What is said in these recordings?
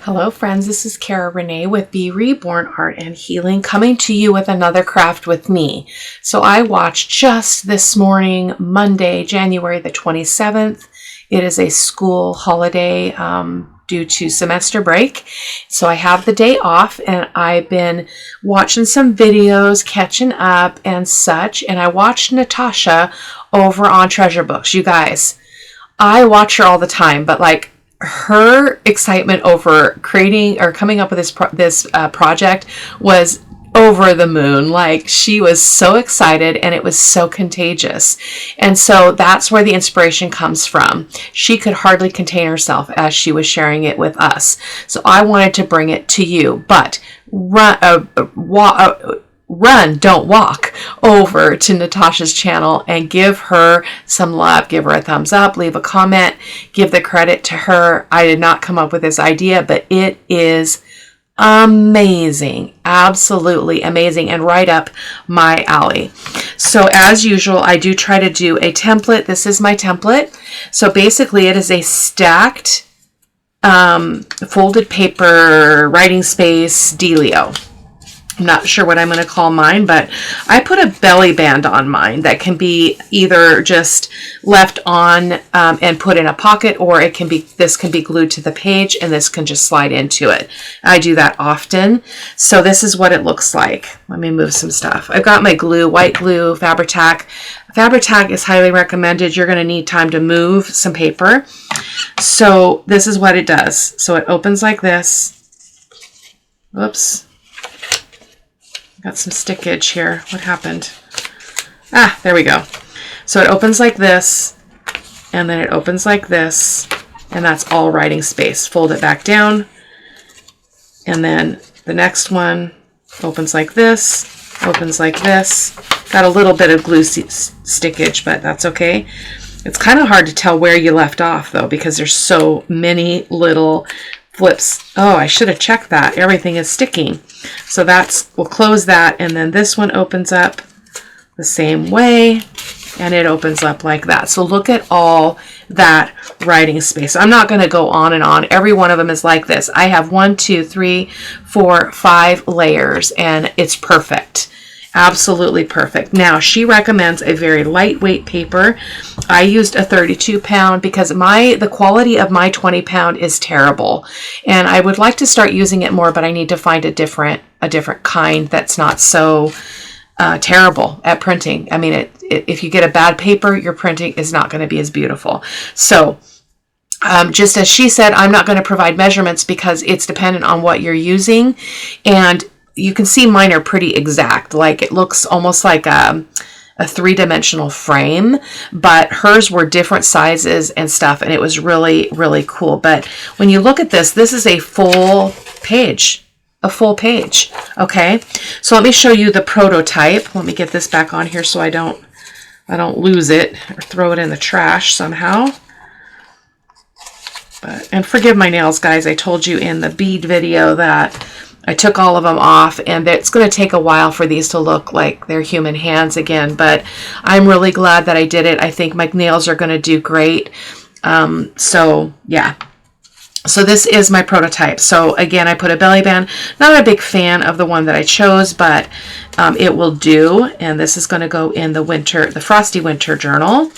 Hello friends, this is Cara-Renee with B.Reborn Art and Healing, coming to you with another craft with me. So I watched just this morning, Monday, January the 27th. It is a school holiday due to semester break. So I have the day off and I've been watching some videos, catching up and such. And I watched Natasha over on Treasure Books. You guys, I watch her all the time, but like, her excitement over creating or coming up with this project was over the moon. Like, she was so excited and it was so contagious. And so that's where the inspiration comes from. She could hardly contain herself as she was sharing it with us. So I wanted to bring it to you, but run, don't walk over to Natasha's channel and give her some love. Give her a thumbs up, leave a comment, give the credit to her. I did not come up with this idea, but it is amazing. Absolutely amazing and right up my alley. So as usual, I do try to do a template. This is my template. So basically it is a stacked folded paper writing space dealio. I'm not sure what I'm going to call mine, but I put a belly band on mine that can be either just left on and put in a pocket, or it can be, this can be glued to the page and this can just slide into it. I do that often. So this is what it looks like. Let me move some stuff. I've got my glue, white glue, Fabri-Tac. Fabri-Tac is highly recommended. You're going to need time to move some paper. So this is what it does. So it opens like this. Whoops. Got some stickage here. What happened? Ah, there we go. So it opens like this, and then it opens like this, and that's all writing space. Fold it back down, and then the next one opens like this, opens like this. Got a little bit of glue stickage, but that's okay. It's kind of hard to tell where you left off, though, because there's so many little flips. Oh, I should have checked that. Everything is sticking. So we'll close that, and then this one opens up the same way, and it opens up like that. So look at all that writing space. I'm not going to go on and on. Every one of them is like this. I have 1, 2, 3, 4, 5 layers, and it's perfect. Absolutely perfect. Now, she recommends a very lightweight paper. I used a 32 pound because the quality of my 20 pound is terrible. And I would like to start using it more, but I need to find a different kind that's not so terrible at printing. I mean, if you get a bad paper, your printing is not going to be as beautiful. So just as she said, I'm not going to provide measurements because it's dependent on what you're using. And you can see mine are pretty exact. Like, it looks almost like a three-dimensional frame, but hers were different sizes and stuff, and it was really, really cool. But when you look at this, this is a full page. Okay, so let me show you the prototype. Let me get this back on here so I don't lose it or throw it in the trash somehow. And forgive my nails, guys. I told you in the bead video that I took all of them off, and it's going to take a while for these to look like they're human hands again, but I'm really glad that I did it. I think my nails are going to do great. So yeah. So this is my prototype. So again, I put a belly band. Not a big fan of the one that I chose, but it will do. And this is going to go in the Frosty Winter Journal.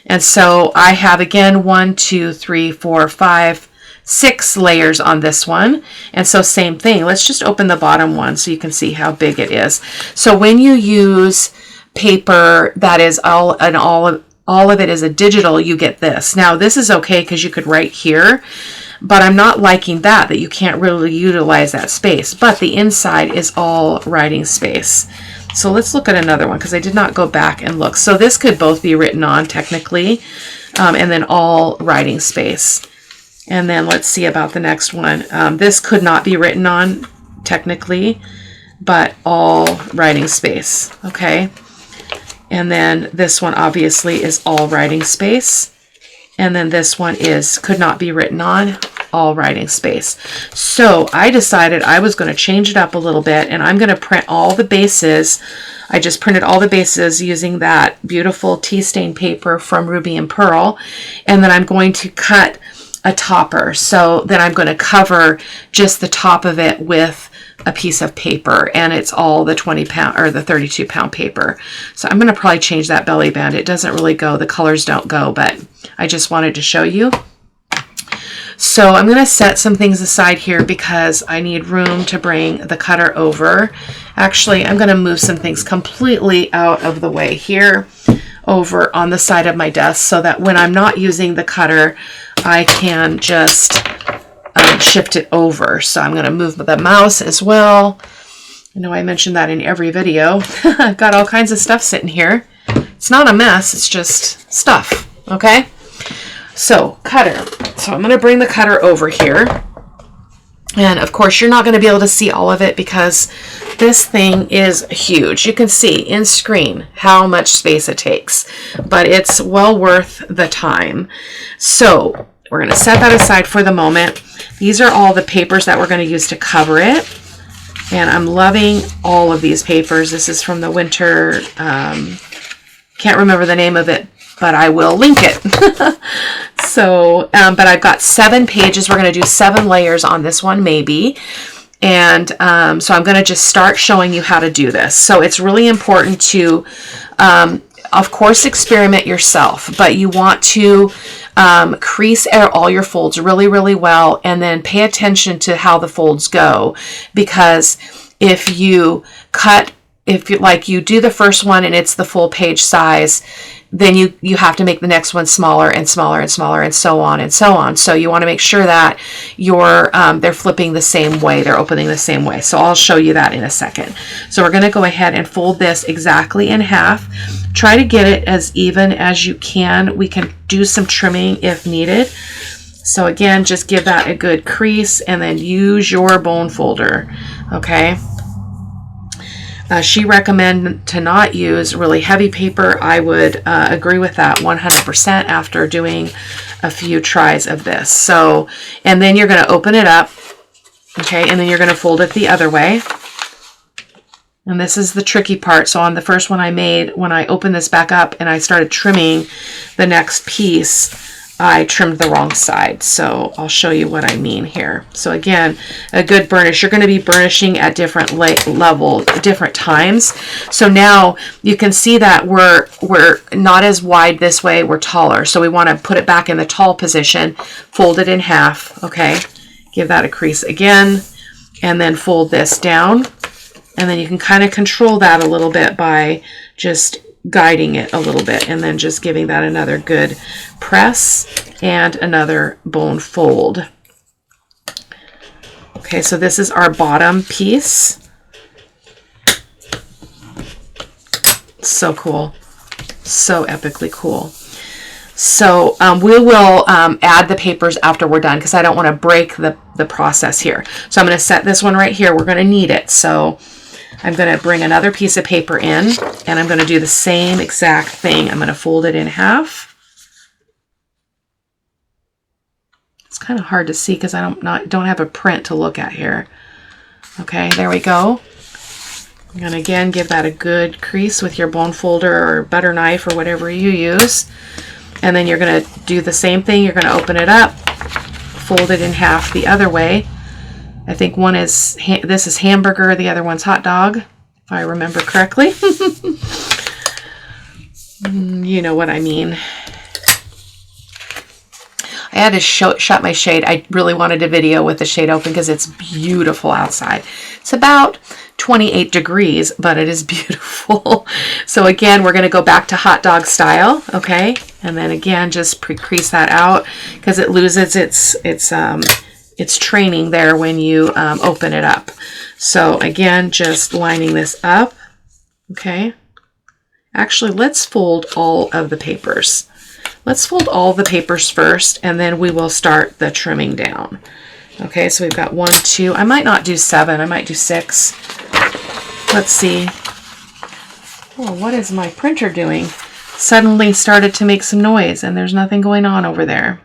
And so I have, again, 1, 2, 3, 4, 5, 6 layers on this one. And so same thing. Let's just open the bottom one so you can see how big it is. So when you use paper that is all of it is a digital, you get this. Now this is okay because you could write here, but I'm not liking that you can't really utilize that space. But the inside is all writing space. So let's look at another one because I did not go back and look. So this could both be written on technically, and then all writing space. And then let's see about the next one. This could not be written on technically, but all writing space. Okay. And then this one obviously is all writing space. And then this one could not be written on, all writing space. So I decided I was going to change it up a little bit, and I'm going to print all the bases. I just printed all the bases using that beautiful tea stain paper from Ruby and Pearl. And then I'm going to cut a topper. So then I'm going to cover just the top of it with a piece of paper, and it's all the 20-pound or the 32-pound paper. So I'm going to probably change that belly band. It doesn't really go, the colors don't go, but I just wanted to show you. So I'm going to set some things aside here because I need room to bring the cutter over. Actually, I'm going to move some things completely out of the way here over on the side of my desk so that when I'm not using the cutter, I can just shift it over. So I'm going to move the mouse as well. I know I mentioned that in every video. I've got all kinds of stuff sitting here. It's not a mess, it's just stuff, okay? So, cutter. So I'm going to bring the cutter over here. And of course, you're not going to be able to see all of it because this thing is huge. You can see in screen how much space it takes, but it's well worth the time. So we're going to set that aside for the moment. These are all the papers that we're going to use to cover it. And I'm loving all of these papers. This is from the winter, can't remember the name of it, but I will link it. So, but I've got 7 pages. We're going to do 7 layers on this one, maybe. And so I'm going to just start showing you how to do this. So it's really important to, of course, experiment yourself, but you want to crease all your folds really, really well, and then pay attention to how the folds go, because if you you do the first one and it's the full page size, then you have to make the next one smaller and smaller and smaller and so on and so on. So you want to make sure that they're flipping the same way, they're opening the same way. So I'll show you that in a second. So we're going to go ahead and fold this exactly in half. Try to get it as even as you can. We can do some trimming if needed. So again, just give that a good crease and then use your bone folder, okay? She recommended to not use really heavy paper. I would agree with that 100% after doing a few tries of this. So, and then you're going to open it up, okay, and then you're going to fold it the other way. And this is the tricky part. So on the first one I made, when I opened this back up and I started trimming the next piece, I trimmed the wrong side. So I'll show you what I mean here. So again, a good burnish. You're going to be burnishing at different levels, different times. So now you can see that we're not as wide this way, we're taller. So we want to put it back in the tall position, fold it in half, okay? Give that a crease again, and then fold this down. And then you can kind of control that a little bit by just guiding it a little bit and then just giving that another good press and another bone fold. Okay, so this is our bottom piece. So cool. So epically cool. So we will add the papers after we're done because I don't want to break the process here. So I'm going to set this one right here. We're going to need it. So I'm going to bring another piece of paper in and I'm going to do the same exact thing. I'm going to fold it in half. It's kind of hard to see because I don't have a print to look at here. Okay, there we go. I'm going to again give that a good crease with your bone folder or butter knife or whatever you use. And then you're going to do the same thing. You're going to open it up, fold it in half the other way. I think one is, this is hamburger, the other one's hot dog, if I remember correctly. You know what I mean. I had to shut my shade. I really wanted a video with the shade open because it's beautiful outside. It's about 28 degrees, but it is beautiful. So again, we're going to go back to hot dog style, okay? And then again, just crease that out because it loses its training there when you open it up. So again, just lining this up, okay? Actually, let's fold all of the papers. Let's fold all the papers first, and then we will start the trimming down. Okay, so we've got 1, 2. I might not do 7. I might do 6. Let's see. Oh, what is my printer doing? Suddenly started to make some noise, and there's nothing going on over there.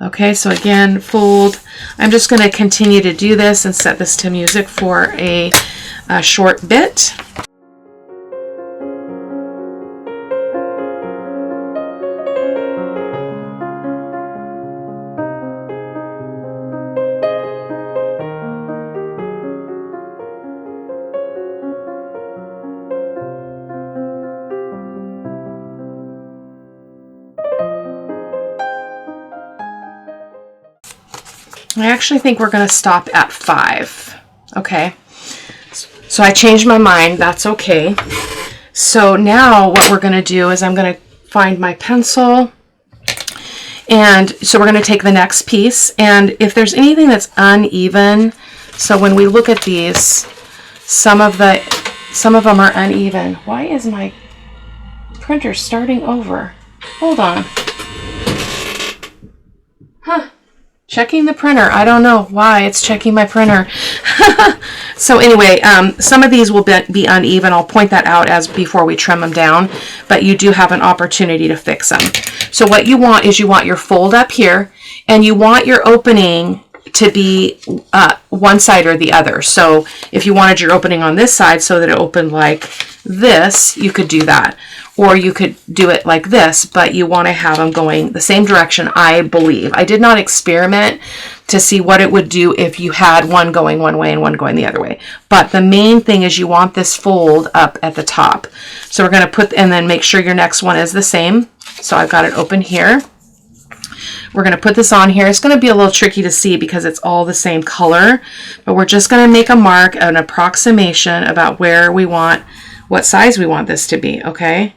Okay, so again, fold. I'm just going to continue to do this and set this to music for a short bit. I actually think we're going to stop at 5. Okay. So I changed my mind. That's okay. So now what we're going to do is I'm going to find my pencil. And so we're going to take the next piece. And if there's anything that's uneven, so when we look at these, some of them are uneven. Why is my printer starting over? Hold on. Huh. Checking the printer. I don't know why it's checking my printer. So anyway, some of these will be uneven. I'll point that out as before we trim them down, but you do have an opportunity to fix them. So what you want is you want your fold up here, and you want your opening to be one side or the other. So if you wanted your opening on this side so that it opened like this, you could do that. Or you could do it like this, but you want to have them going the same direction, I believe. I did not experiment to see what it would do if you had one going one way and one going the other way. But the main thing is you want this fold up at the top. So we're going to put, and then make sure your next one is the same. So I've got it open here. We're going to put this on here. It's going to be a little tricky to see because it's all the same color, but we're just going to make a mark, an approximation about where we want, what size we want this to be, okay?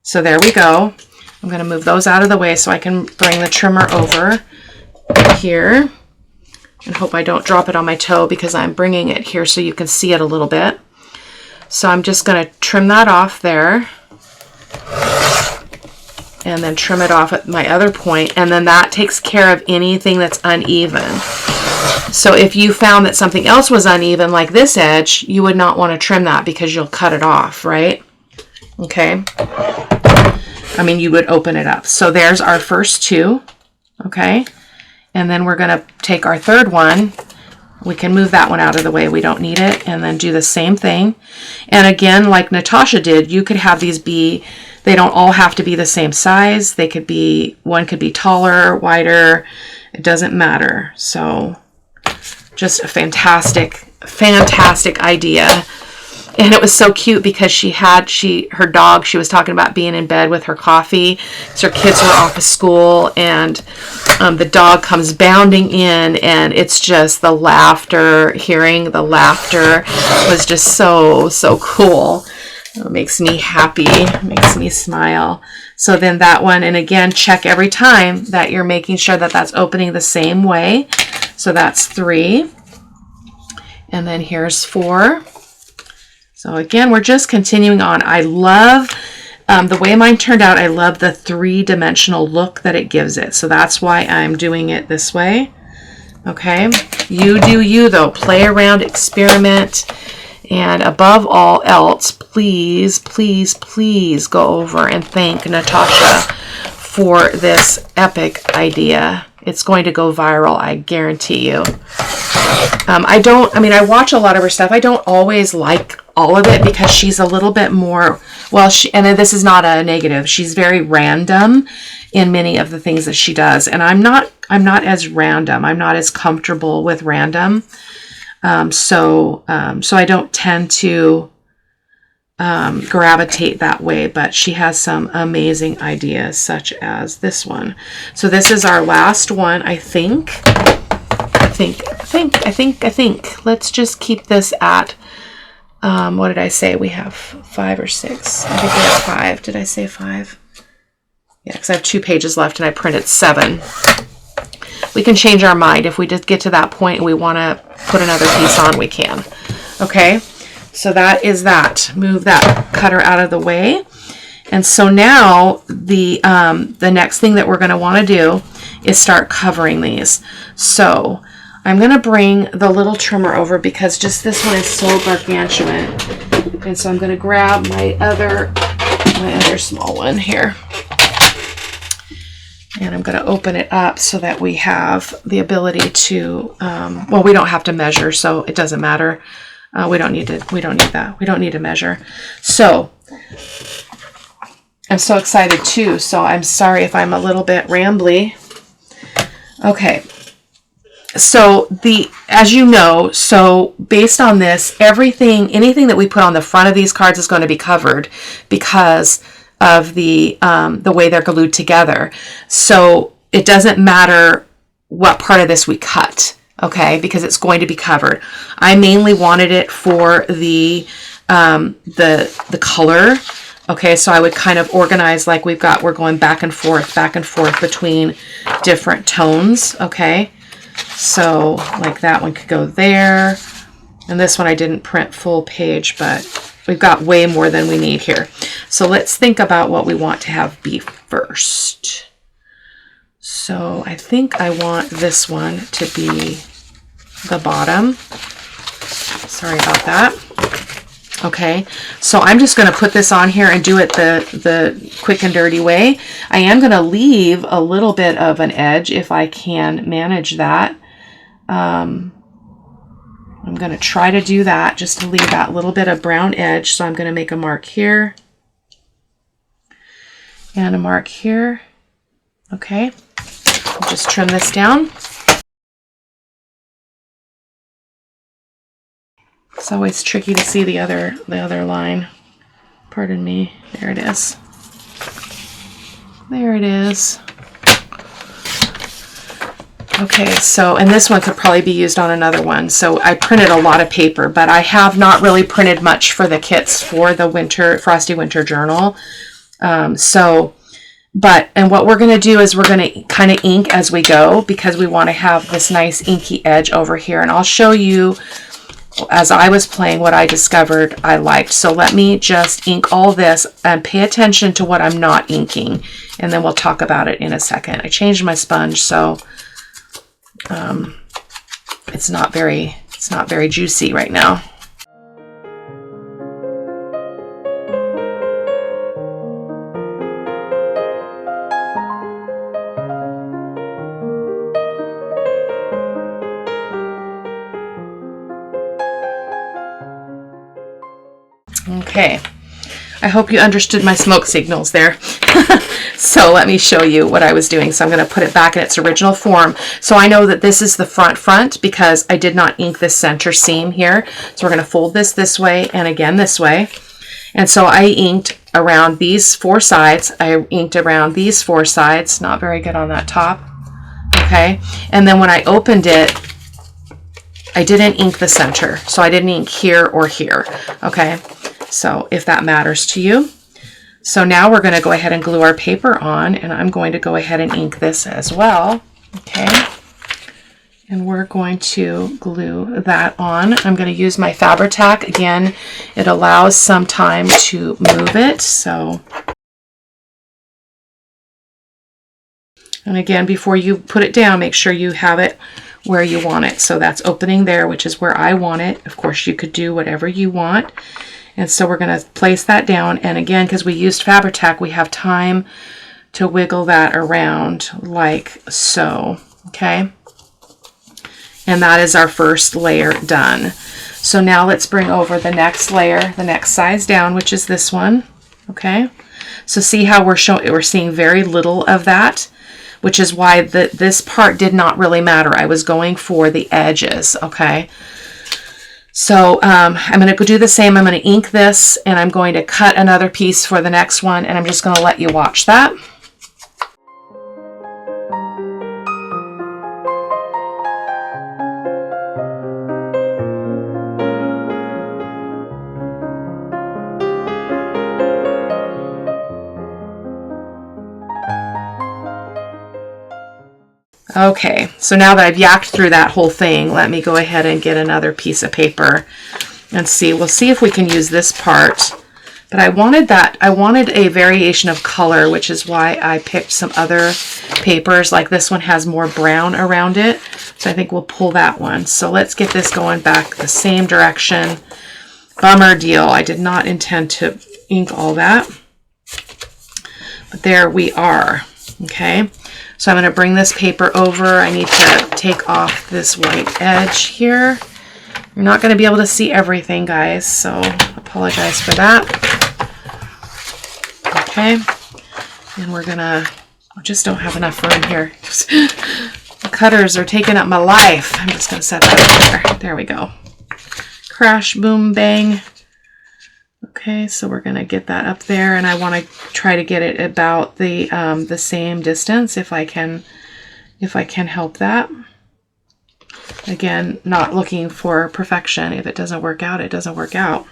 So there we go. I'm going to move those out of the way so I can bring the trimmer over here and hope I don't drop it on my toe because I'm bringing it here so you can see it a little bit. So I'm just going to trim that off there and then trim it off at my other point, and then that takes care of anything that's uneven. So if you found that something else was uneven, like this edge, you would not want to trim that because you'll cut it off, right? Okay. I mean, you would open it up. So there's our first two, okay? And then we're going to take our third one. We can move that one out of the way. We don't need it. And then do the same thing. And again, like Natasha did, you could have these be, they don't all have to be the same size. They could be, one could be taller, wider. It doesn't matter. So just a fantastic idea. And it was so cute because her dog, she was talking about being in bed with her coffee. So her kids were off of school, and the dog comes bounding in, and it's just the laughter, hearing the laughter was just so cool. It makes me happy, makes me smile. So then that one, and again, check every time that you're making sure that that's opening the same way. So that's 3. And then here's 4. So again, we're just continuing on. I love the way mine turned out. I love the 3-dimensional look that it gives it. So that's why I'm doing it this way. Okay. You do you though. Play around, experiment. And above all else, please, please, please go over and thank Natasha for this epic idea. It's going to go viral, I guarantee you. I watch a lot of her stuff. I don't always like all of it because she's a little bit more, well, and this is not a negative. She's very random in many of the things that she does. And I'm not as random. I'm not as comfortable with random. So I don't tend to gravitate that way, but she has some amazing ideas such as this one. So this is our last one, I think. Let's just keep this at, what did I say? We have 5 or 6. I think we have 5. Did I say 5? Yeah, because I have 2 pages left and I printed 7. We can change our mind. If we just get to that point and we want to put another piece on, we can. Okay, so that is that. Move that cutter out of the way. And so now the next thing that we're going to want to do is start covering these. So I'm going to bring the little trimmer over because just this one is so gargantuan. And so I'm going to grab my other small one here. And I'm going to open it up so that we have the ability to, well, we don't have to measure, so it doesn't matter. We don't need that. We don't need to measure. So I'm so excited too. So I'm sorry if I'm a little bit rambly. Okay. So as you know, so based on this, anything that we put on the front of these cards is going to be covered because of the way they're glued together. So it doesn't matter what part of this we cut, okay, because it's going to be covered. I mainly wanted it for the color. Okay, so I would kind of organize like we're going back and forth between different tones, okay? So like that one could go there. And this one I didn't print full page, but we've got way more than we need here. So let's think about what we want to have be first. So I think I want this one to be the bottom. Sorry about that. Okay, so I'm just going to put this on here and do it the quick and dirty way. I am going to leave a little bit of an edge if I can manage that. I'm going to try to do that just to leave that little bit of brown edge. So I'm going to make a mark here and a mark here. Okay, I'll just trim this down. It's always tricky to see the other line. Pardon me. There it is. There it is. Okay, so, and this one could probably be used on another one. So I printed a lot of paper, but I have not really printed much for the kits for the Frosty Winter Journal. And what we're going to do is we're going to kind of ink as we go because we want to have this nice inky edge over here. And I'll show you as I was playing what I discovered I liked. So let me just ink all this and pay attention to what I'm not inking, and then we'll talk about it in a second. I changed my sponge, so it's not very juicy right now. Okay, I hope you understood my smoke signals there. So let me show you what I was doing. So I'm going to put it back in its original form. So I know that this is the front because I did not ink this center seam here. So we're going to fold this way and again this way. And so I inked around these four sides. I inked around these four sides. Not very good on that top. Okay, and then when I opened it, I didn't ink the center. So I didn't ink here or here. Okay. So if that matters to you. So now we're going to go ahead and glue our paper on, and I'm going to go ahead and ink this as well. Okay. And we're going to glue that on. I'm going to use my Fabri-Tac. Again, it allows some time to move it. So, and again, before you put it down, make sure you have it where you want it. So that's opening there, which is where I want it. Of course, you could do whatever you want. And so we're going to place that down. And again, because we used Fabri-Tac, we have time to wiggle that around like so. Okay. And that is our first layer done. So now let's bring over the next layer, the next size down, which is this one. Okay. So see how we're seeing very little of that, which is why this part did not really matter. I was going for the edges. Okay. So I'm going to go do the same. I'm going to ink this, and I'm going to cut another piece for the next one, and I'm just going to let you watch that. Okay, so now that I've yacked through that whole thing, let me go ahead and get another piece of paper and see. We'll see if we can use this part. But I wanted a variation of color, which is why I picked some other papers. Like this one has more brown around it. So I think we'll pull that one. So let's get this going back the same direction. Bummer deal. I did not intend to ink all that. But there we are. Okay. So I'm going to bring this paper over. I need to take off this white edge here. You're not going to be able to see everything, guys, so apologize for that. Okay, and we're gonna, I just don't have enough room here. The cutters are taking up my life. I'm just gonna set that up there. There we go. Crash, boom, bang. Okay, so we're gonna get that up there, and I want to try to get it about the same distance if I can if I can help that. Again, not looking for perfection. If it doesn't work out, it doesn't work out.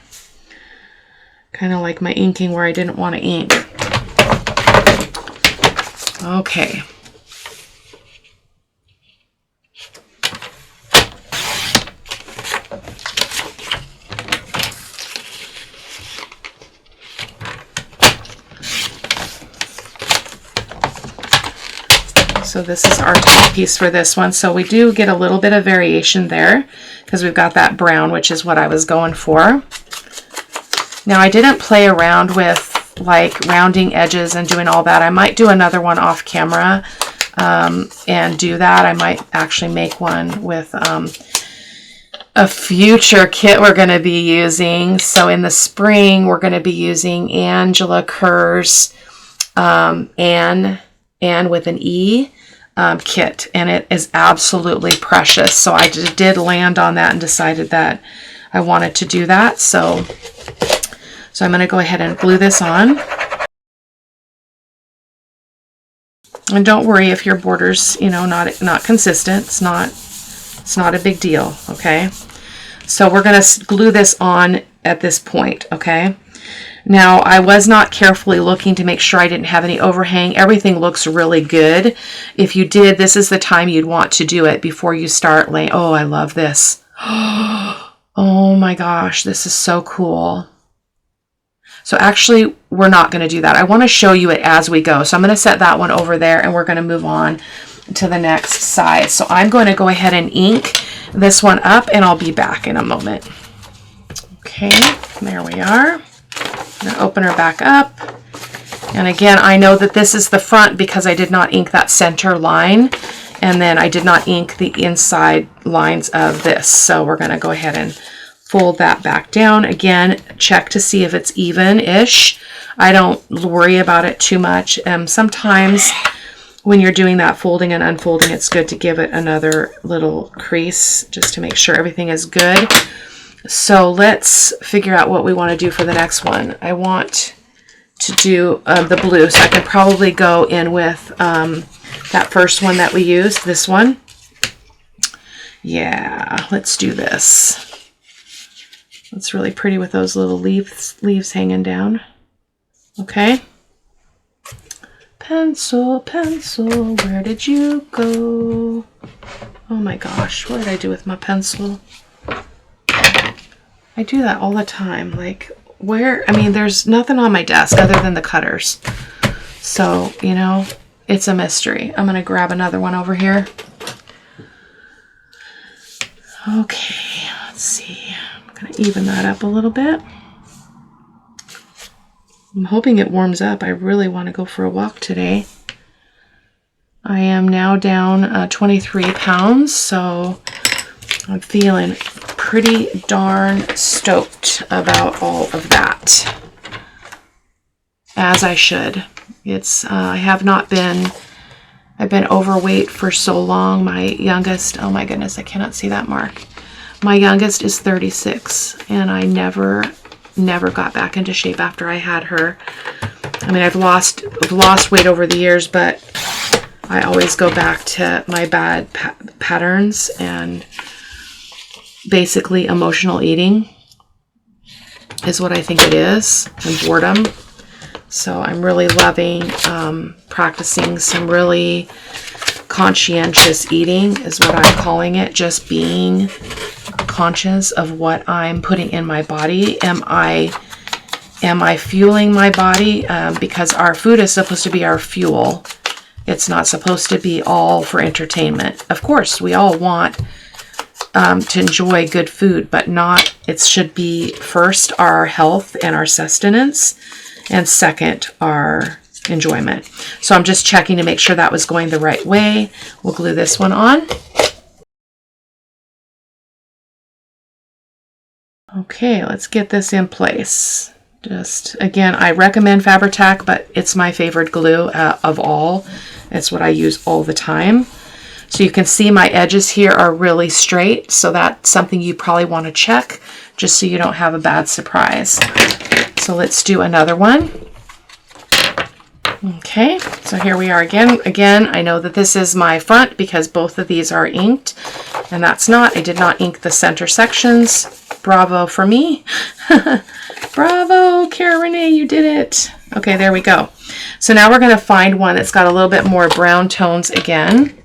Kind of like my inking where I didn't want to ink. Okay. So this is our top piece for this one. So we do get a little bit of variation there because we've got that brown, which is what I was going for. Now I didn't play around with like rounding edges and doing all that. I might do another one off camera and do that. I might actually make one with a future kit we're going to be using. So in the spring, we're going to be using Angela Kerr's Anne with an E kit, and it is absolutely precious. So I did land on that and decided that I wanted to do that. So I'm going to go ahead and glue this on. And don't worry if your border's, you know, not consistent. It's not a big deal, okay? So we're going to glue this on at this point, okay? Now, I was not carefully looking to make sure I didn't have any overhang. Everything looks really good. If you did, this is the time you'd want to do it before you start laying. Oh, I love this. Oh my gosh, this is so cool. So actually, we're not going to do that. I want to show you it as we go. So I'm going to set that one over there, and we're going to move on to the next side. So I'm going to go ahead and ink this one up, and I'll be back in a moment. Okay, there we are. I'm going to open her back up. And again, I know that this is the front because I did not ink that center line. And then I did not ink the inside lines of this. So we're going to go ahead and fold that back down. Again, check to see if it's even-ish. I don't worry about it too much. Sometimes when you're doing that folding and unfolding, it's good to give it another little crease just to make sure everything is good. So let's figure out what we want to do for the next one. I want to do the blue, so I could probably go in with that first one that we used, this one. Yeah, let's do this. It's really pretty with those little leaves hanging down. Okay. Pencil, pencil, where did you go? Oh my gosh, what did I do with my pencil? I do that all the time. Like, where? I mean, there's nothing on my desk other than the cutters. So, you know, it's a mystery. I'm going to grab another one over here. Okay, let's see. I'm going to even that up a little bit. I'm hoping it warms up. I really want to go for a walk today. I am now down 23 pounds, so I'm feeling pretty darn stoked about all of that, as I should. I've been overweight for so long. My youngest, oh my goodness, I cannot see that mark. My youngest is 36, and I never got back into shape after I had her. I mean, I've lost weight over the years, but I always go back to my bad patterns and basically emotional eating is what I think it is, and boredom. So I'm really loving practicing some really conscientious eating is what I'm calling it. Just being conscious of what I'm putting in my body. Am I fueling my body? Because our food is supposed to be our fuel. It's not supposed to be all for entertainment. Of course, we all want to enjoy good food, but it should be first our health and our sustenance, and second our enjoyment. So I'm just checking to make sure that was going the right way. We'll glue this one on. Okay, let's get this in place. Just again, I recommend Fabri-Tac, but it's my favorite glue of all. It's what I use all the time. So you can see my edges here are really straight, so that's something you probably want to check just so you don't have a bad surprise. So let's do another one. Okay, so here we are again. Again, I know that this is my front because both of these are inked, and that's not. I did not ink the center sections. Bravo for me. Bravo, Cara-Renee, you did it. Okay, there we go. So now we're going to find one that's got a little bit more brown tones again.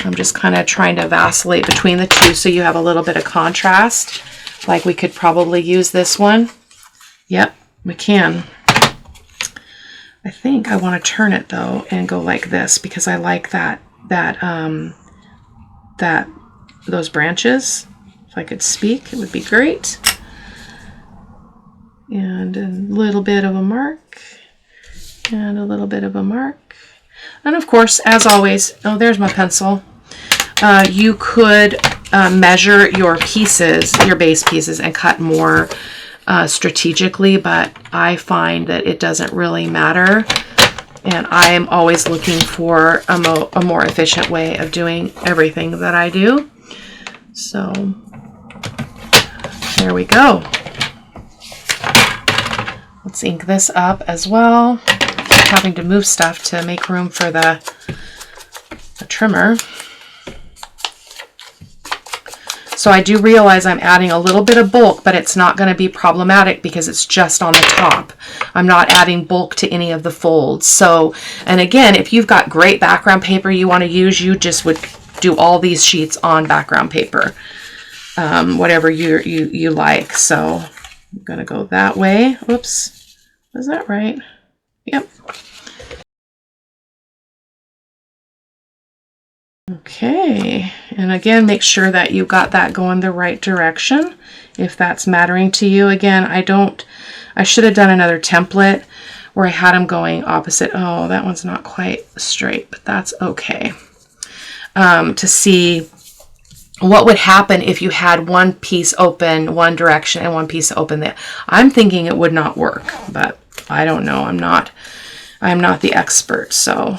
I'm just kind of trying to vacillate between the two so you have a little bit of contrast. Like we could probably use this one. Yep, we can. I think I want to turn it though and go like this because I like those branches. If I could speak, it would be great. And a little bit of a mark and a little bit of a mark. And of course, as always, oh, there's my pencil. You could measure your pieces, your base pieces, and cut more strategically, but I find that it doesn't really matter, and I am always looking for a more efficient way of doing everything that I do. So there we go. Let's ink this up as well. Keep having to move stuff to make room for the trimmer. So I do realize I'm adding a little bit of bulk, but it's not going to be problematic because it's just on the top. I'm not adding bulk to any of the folds. So, and again, if you've got great background paper you want to use, you just would do all these sheets on background paper, whatever you like. So I'm going to go that way. Oops, is that right? Yep. Okay, and again, make sure that you got that going the right direction if that's mattering to you. Again, I should have done another template where I had them going opposite. Oh, that one's not quite straight, but that's okay. To see what would happen if you had one piece open one direction and one piece open there. I'm thinking it would not work, but I don't know. I'm not the expert, so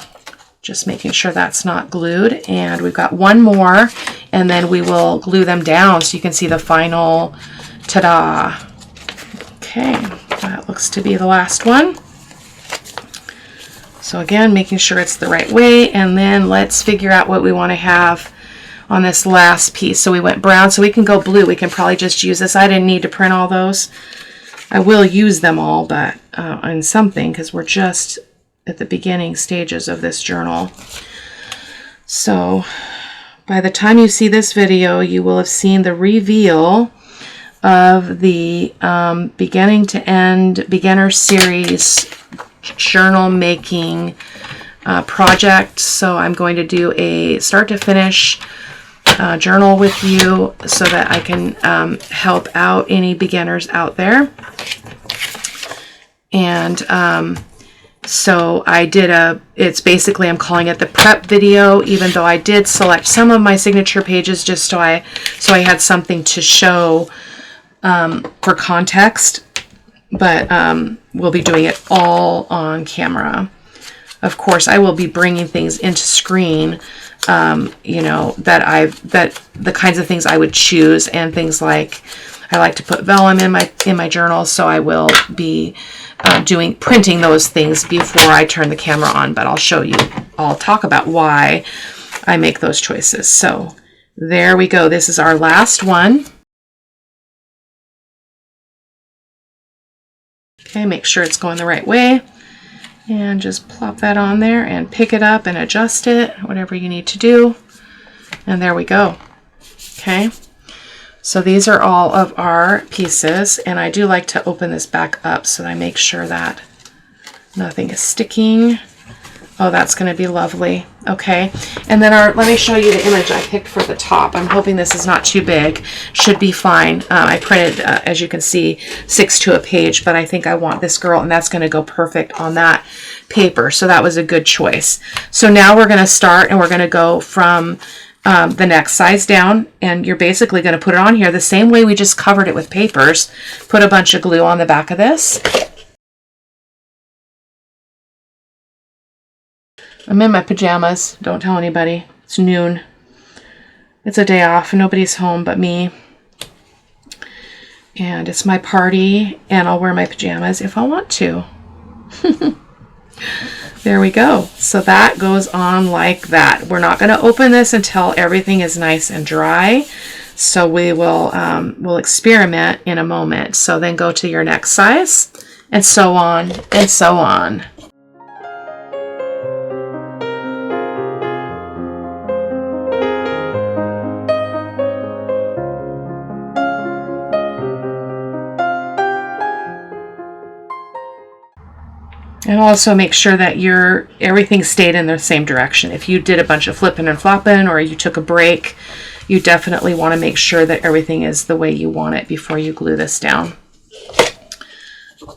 just making sure that's not glued. And we've got one more, and then we will glue them down so you can see the final ta-da. Okay, that looks to be the last one. So again, making sure it's the right way, and then let's figure out what we want to have on this last piece. So we went brown, so we can go blue. We can probably just use this. I didn't need to print all those. I will use them all, but on something, because we're just at the beginning stages of this journal. So by the time you see this video, you will have seen the reveal of the beginning to end beginner series journal making project. So I'm going to do a start to finish journal with you so that I can help out any beginners out there. And so I did it's basically, I'm calling it the prep video, even though I did select some of my signature pages just so I had something to show for context, but we'll be doing it all on camera. Of course, I will be bringing things into screen, you know, that the kinds of things I would choose, and things like I like to put vellum in my journal, so I will be printing those things before I turn the camera on, but I'll talk about why I make those choices. So there we go. This is our last one. Okay, make sure it's going the right way, and just plop that on there and pick it up and adjust it, whatever you need to do. And there we go. Okay. So these are all of our pieces, and I do like to open this back up so that I make sure that nothing is sticking. Oh, that's going to be lovely. Okay, and then let me show you the image I picked for the top. I'm hoping this is not too big. Should be fine. I printed, as you can see, 6 to a page, but I think I want this girl, and that's going to go perfect on that paper. So that was a good choice. So now we're going to start, and we're going to go from the next size down, and you're basically going to put it on here the same way we just covered it with papers. Put a bunch of glue on the back of this. I'm in my pajamas. Don't tell anybody. It's noon. It's a day off. Nobody's home but me. And it's my party, and I'll wear my pajamas if I want to. There we go. So that goes on like that. We're not going to open this until everything is nice and dry. So we will we'll experiment in a moment. So then go to your next size, and so on and so on. And also make sure that everything stayed in the same direction. If you did a bunch of flipping and flopping, or you took a break, you definitely want to make sure that everything is the way you want it before you glue this down.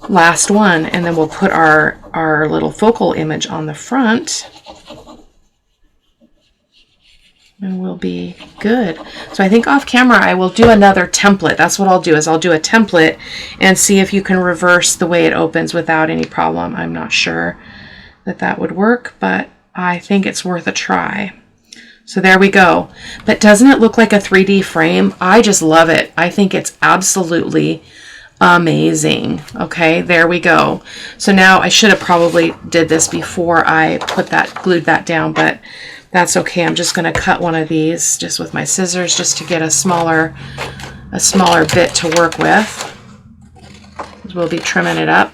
Last one, and then we'll put our little focal image on the front. And we'll be good. So I think off camera I will do another template. That's what I'll do, is I'll do a template and see if you can reverse the way it opens without any problem. I'm not sure that would work, but I think it's worth a try. So there we go. But doesn't it look like a 3D frame? I just love it. I think it's absolutely amazing. Okay, there we go. So now I should have probably did this before I glued that down, but that's okay. I'm just going to cut one of these just with my scissors, just to get a smaller bit to work with. We'll be trimming it up.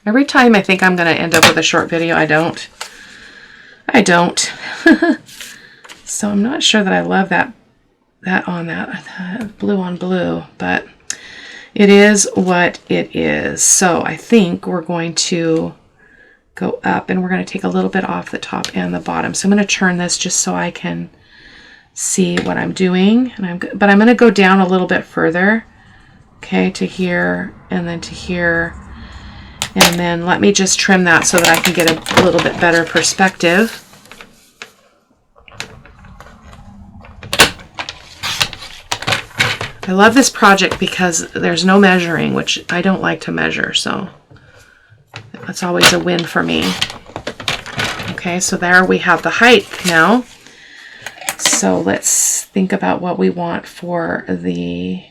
Every time I think I'm going to end up with a short video, I don't. So I'm not sure that I love that on that blue on blue, but it is what it is. So I think we're going to go up, and we're going to take a little bit off the top and the bottom. So I'm going to turn this just so I can see what I'm doing, but I'm going to go down a little bit further, okay, to here and then to here, and then let me just trim that so that I can get a little bit better perspective. I love this project because there's no measuring, which I don't like to measure, so that's always a win for me. Okay, so there we have the height now. So let's think about what we want for the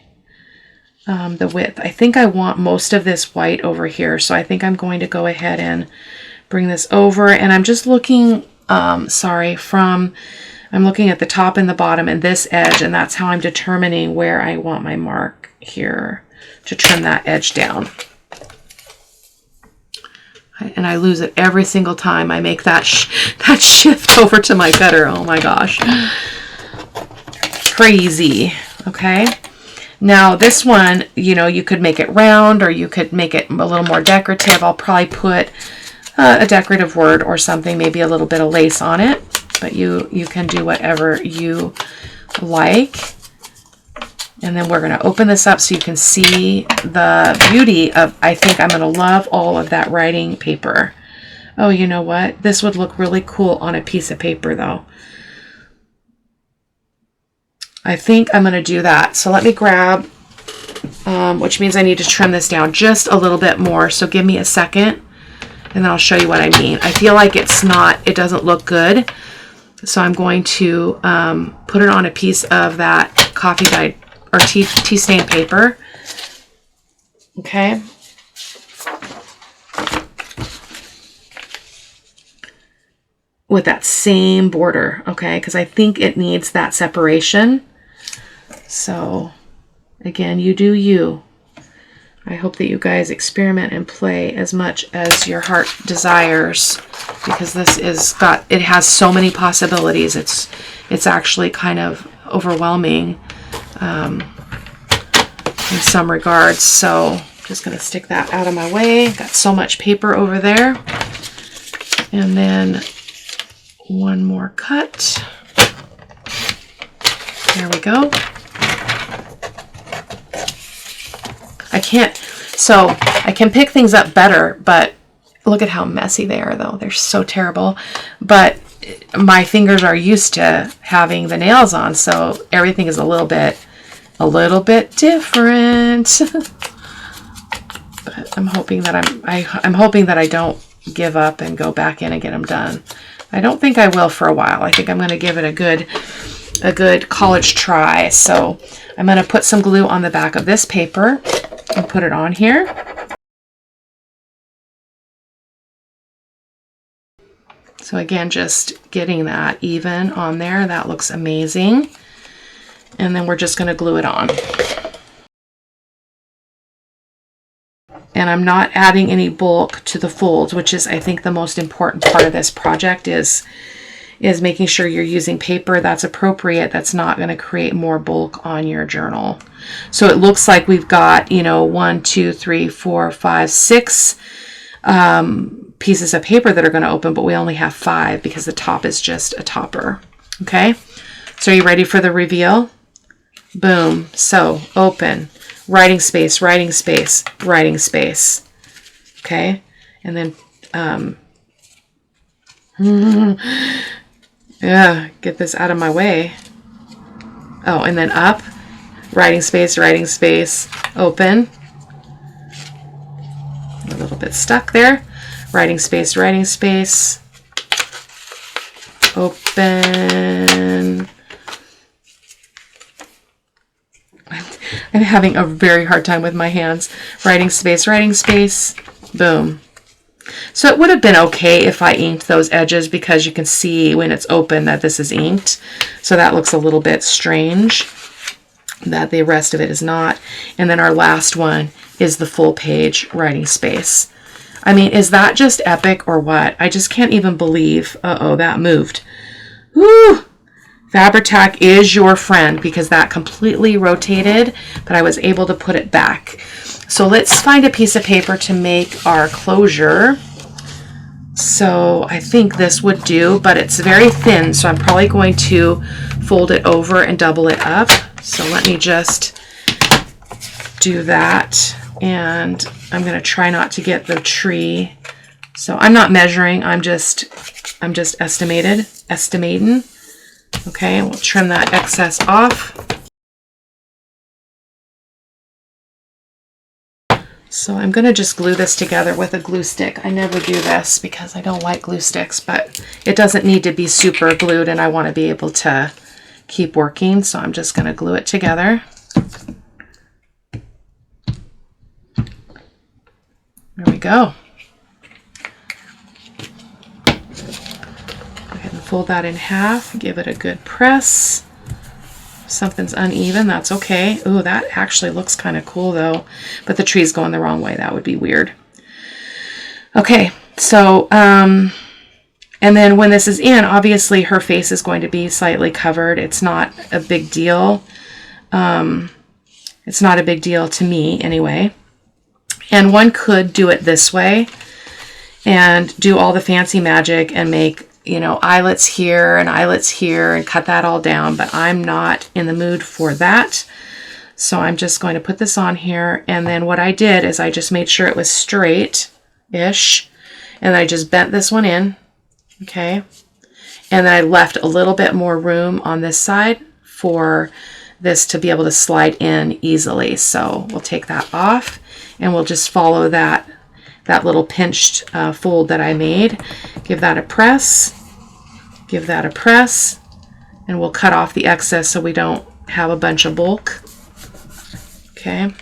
width. I think I want most of this white over here, so I think I'm going to go ahead and bring this over, and I'm just looking, I'm looking at the top and the bottom and this edge, and that's how I'm determining where I want my mark here to trim that edge down. And I lose it every single time I make that shift over to my cutter. Oh my gosh. Crazy. Okay. Now this one, you could make it round, or you could make it a little more decorative. I'll probably put a decorative word or something, maybe a little bit of lace on it. But you can do whatever you like. And then we're going to open this up so you can see the beauty of, I think I'm going to love all of that writing paper. Oh, you know what? This would look really cool on a piece of paper though. I think I'm going to do that. So let me grab, which means I need to trim this down just a little bit more. So give me a second and then I'll show you what I mean. I feel like it doesn't look good. So I'm going to put it on a piece of that coffee dyed or tea stain paper. Okay. With that same border, okay, because I think it needs that separation. So again, you do you. I hope that you guys experiment and play as much as your heart desires, because this it has so many possibilities. It's actually kind of overwhelming in some regards. So I'm just going to stick that out of my way. Got so much paper over there. And then one more cut. There we go. I can pick things up better, but look at how messy they are though. They're so terrible. But my fingers are used to having the nails on, so everything is a little bit different. But I'm hoping that I don't give up and go back in and get them done. I don't think I will for a while. I think I'm going to give it a good a good college try. So I'm going to put some glue on the back of this paper and put it on here. So again, just getting that even on there. That looks amazing. And then we're just going to glue it on. And I'm not adding any bulk to the folds, which is, I think, the most important part of this project is making sure you're using paper that's appropriate, that's not going to create more bulk on your journal. So it looks like we've got, you know, 1, 2, 3, 4, 5, 6 pieces of paper that are going to open, but we only have 5 because the top is just a topper. Okay, so are you ready for the reveal? Boom. So open, writing space, writing space, writing space. Okay, and then yeah, get this out of my way. Oh, and then up, writing space, open. A little bit stuck there. Writing space, open. I'm having a very hard time with my hands. Writing space, boom. So it would have been okay if I inked those edges because you can see when it's open that this is inked. So that looks a little bit strange that the rest of it is not. And then our last one is the full page writing space. I mean, is that just epic or what? I just can't even believe. Uh-oh, that moved. Woo! Fabri-Tac is your friend because that completely rotated, but I was able to put it back. So let's find a piece of paper to make our closure. So I think this would do, but it's very thin, so I'm probably going to fold it over and double it up. So let me just do that, and I'm going to try not to get the tree. So I'm not measuring, I'm just estimating. Okay, we'll trim that excess off. So I'm going to just glue this together with a glue stick. I never do this because I don't like glue sticks, but it doesn't need to be super glued and I want to be able to keep working. So I'm just going to glue it together. There we go. Go ahead and fold that in half, give it a good press. If something's uneven, that's okay. Ooh, that actually looks kind of cool though, but the tree's going the wrong way. That would be weird. Okay, so, and then when this is in, obviously her face is going to be slightly covered. It's not a big deal. It's not a big deal to me anyway. And one could do it this way and do all the fancy magic and make, you know, eyelets here and cut that all down, but I'm not in the mood for that. So I'm just going to put this on here. And then what I did is I just made sure it was straight-ish, and I just bent this one in, okay? And then I left a little bit more room on this side for this to be able to slide in easily. So we'll take that off and we'll just follow that little pinched fold that I made. Give that a press, give that a press, and we'll cut off the excess so we don't have a bunch of bulk. Okay,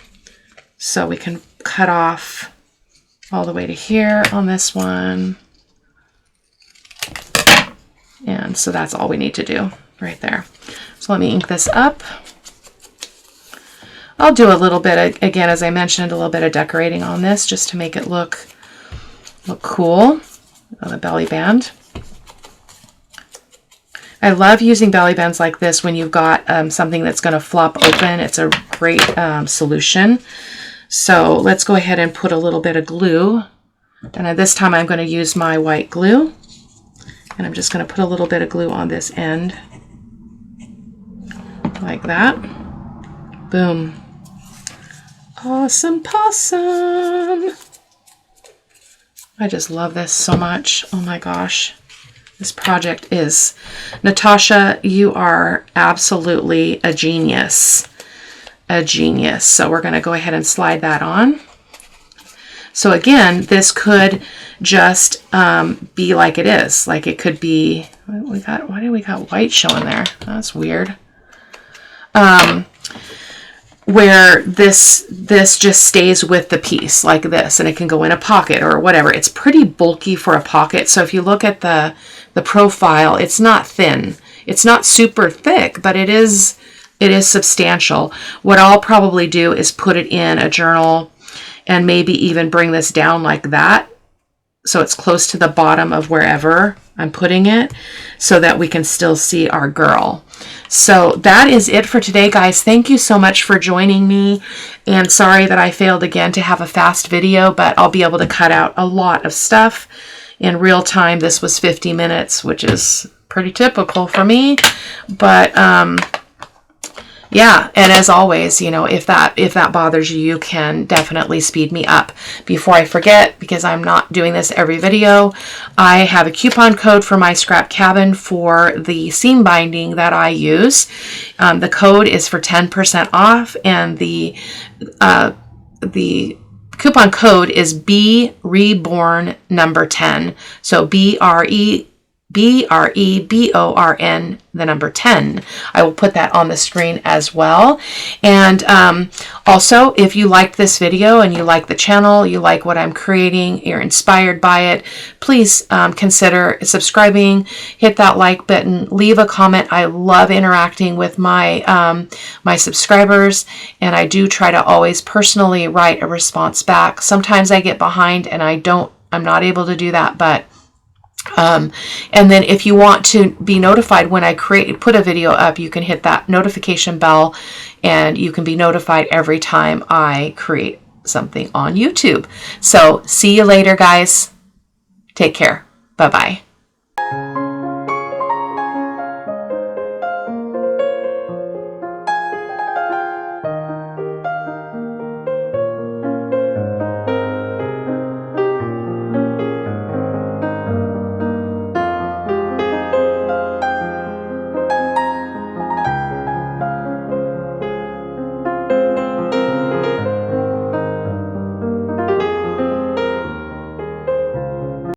so we can cut off all the way to here on this one. And so that's all we need to do right there. So let me ink this up. I'll do a little bit, again, as I mentioned, a little bit of decorating on this just to make it look cool on the belly band. I love using belly bands like this when you've got something that's going to flop open. It's a great solution. So let's go ahead and put a little bit of glue. And this time I'm going to use my white glue. And I'm just going to put a little bit of glue on this end. Like that. Boom. Awesome possum. I just love this so much. Oh my gosh. This project is... Natasha, you are absolutely a genius. A genius. So we're going to go ahead and slide that on. So again, this could just be like it is. Like it could be, why do we got white showing there? That's weird. Where this just stays with the piece like this, and it can go in a pocket or whatever. It's pretty bulky for a pocket. So if you look at the profile, it's not thin. It's not super thick, but it is substantial. What I'll probably do is put it in a journal and maybe even bring this down like that, so it's close to the bottom of wherever I'm putting it, so that we can still see our girl. So that is it for today, guys. Thank you so much for joining me, and sorry that I failed again to have a fast video, but I'll be able to cut out a lot of stuff in real time. This was 50 minutes, which is pretty typical for me, but yeah, and as always, you know, if that bothers you, you can definitely speed me up. Before I forget, because I'm not doing this every video, I have a coupon code for my scrap cabin for the seam binding that I use. The code is for 10% off, and the coupon code is B.Reborn number 10. So B-R-E-B-O-R-N, the number 10. I will put that on the screen as well. And also, if you liked this video and you like the channel, you like what I'm creating, you're inspired by it, please consider subscribing, hit that like button, leave a comment. I love interacting with my my subscribers, and I do try to always personally write a response back. Sometimes I get behind and I'm not able to do that, but and then if you want to be notified when I put a video up, you can hit that notification bell, and you can be notified every time I create something on YouTube. So see you later, guys. Take care. Bye-bye.